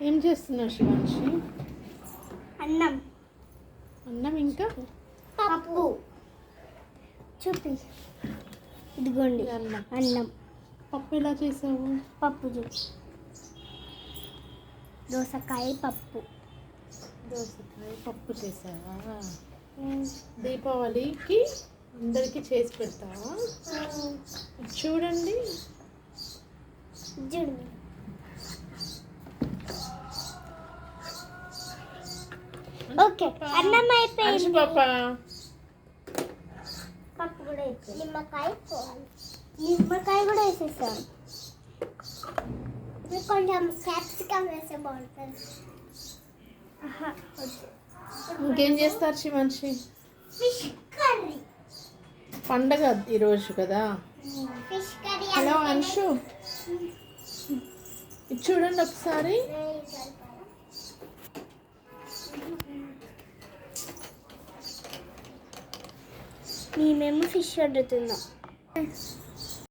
ఏం చేస్తున్నావు శివాంశి? అన్నం. అన్నం ఇంకా పప్పు. చూపి. ఇదిగోండి అన్నం. అన్నం. పప్పు ఎలా చేసావు? పప్పు చూపి. దోసకాయ పప్పు. దోసకాయ పప్పు చేసావా? దీపావళికి అందరికీ చేసి పెడతావా? చూడండి. చూడండి. ఓకే, అన్నం అయిపోయింది. పాప పప్పు కూడా అయిపోయింది. నిమ్మకాయ కూడా వేసేసాను. కొంచెం క్యాప్సికమ్ వేస్తే బాగుంటుంది. ఇంకేం చేస్తారు శివాంశి? Fish curry. పండగ ఈరోజు కదా. Fish curry. హలో అంశు, ఇది చూడండి ఒకసారి. మేమేమో ఫిష్ వండుతున్నాం.